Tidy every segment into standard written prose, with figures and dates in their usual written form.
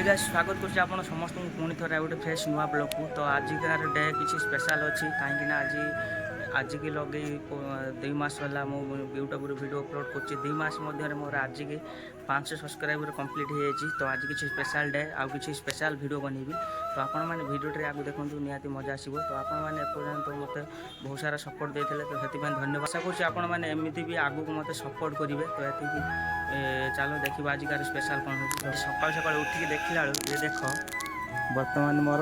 Guys स्वागत कर समस्त पुणी थोड़ा गोटे फ्रेश नुआ ब्लॉग को। तो आजिकार डे किसी स्पेशल अच्छी कहीं आज आज की लगे 2 मास है यूट्यूब वीडियो अपलोड कर 2 मास मध्य मोर आज की 500 सब्सक्राइबर कंप्लीट हो जाए। तो आज किसी स्पेशल डे आउ किसी स्पेशल वीडियो बनैबी। तो आपण मैंने वीडियो आगे देखूँ निहाती मजा आसो। तो आपण मैंने एपर्यंत मत बहुत सारा सपोर्ट देते तो से धन्यवाद। आशा करमती भी आगू मत सपोर्ट करेंगे। तो ये चलो देखा आजिकार स्पेशल कौन हो। सकाल सकाल उठिक देखला ये देख बर्तमान मोर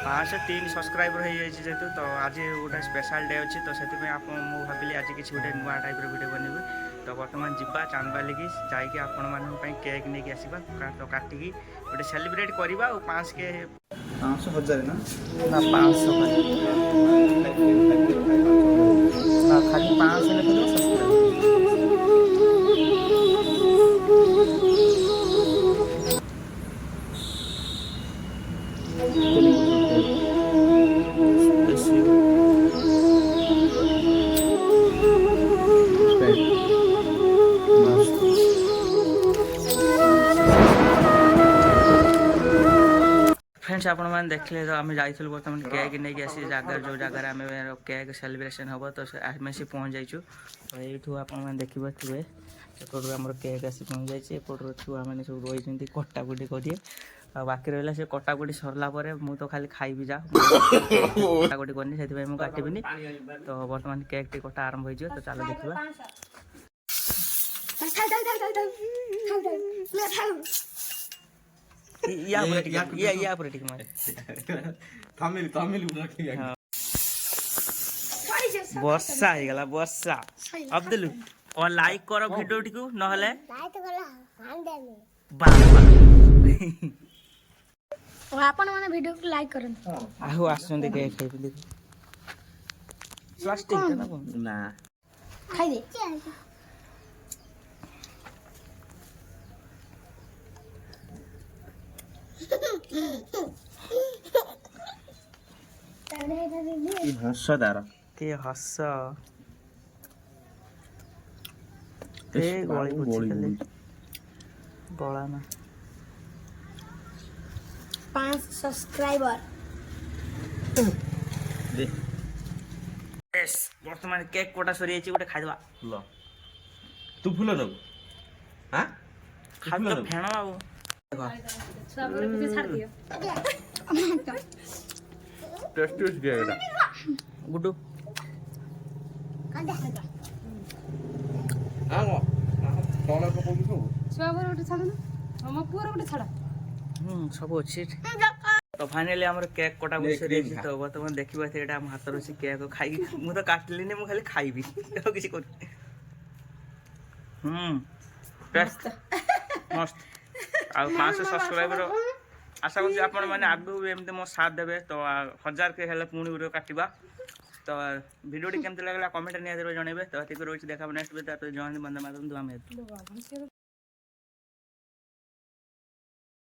503 सब्सक्राइबर हो जाए जेहतु। तो आज गोटे स्पेशल डे अच्छी। तो से भाविली आज किसी गोटे नुआ टाइप वीडियो बनैबी। तो बर्तमान जीवा चांदबाली की जाकि आपण मानी केक नहीं आसवा तो काटिकी गोटे सेलिब्रेट करवा। 500 हजार ना 500 खाली 500 लिखिद फ्रेंड्स आपण मैंने देखले। तो आम जाइलु बर्तमान केक नहीं आसी जगार जो जगार आम केक सेलिब्रेशन हम। तो आम से पहुँच जाइए। तो यू आपने देखिए एपटू आम केक आसी पहुँच जाइए। एपटू छुआ मैंने सब रही कटाकुटी करिए। बाकी रहा से कटाकुटी सरला मु तो खाली खाइबी जा कटाकुटी करनी से मुझे काटबी। तो बर्तमान केक टी कटा आरंभ हो। तो चलो देखा वर्षा हो गला वर्षा। अब्दुल और लाइक करो वीडियो टी को नहले आपण माने वीडियो को लाइक करन। आहु आसन दे के खाइ दे प्लास्टिक ना खाइ दे हस तार के हस ए गली पुछले गला ना 5 सब्सक्राइबर दे यस वर्तमान केक कोटा सरी जाइए गोटे खाइदवा लो तू फुल न हां खाद तो फेण बाबू सब कुछ छाड़ दियो टेस्ट टेस्ट गेड़ा गुड्डू आगो तोला को कोबी सब सब गोटे छाड़ ना हम पूरा गोटे छाड़ सब अच्छी। तो फाइनली आम केक कटा सरी। तो बर्तमान देखा ये आम हाथ रही केक खाई मुझे काटली मुझे खाली खाइबी किसी कर मस्त 500 सब्सक्राइबर आशा कर मैंने आगू एमती मो साथ देवे। तो 1000 के हेल्ले पुणी वीडियो काटिबा। तो वीडियो केमती लगला कमेंट निहाती जनइबे। तो ये रोज देखा नेक्स्ट वीडियो। तो जय हिंद वंदे मातरम।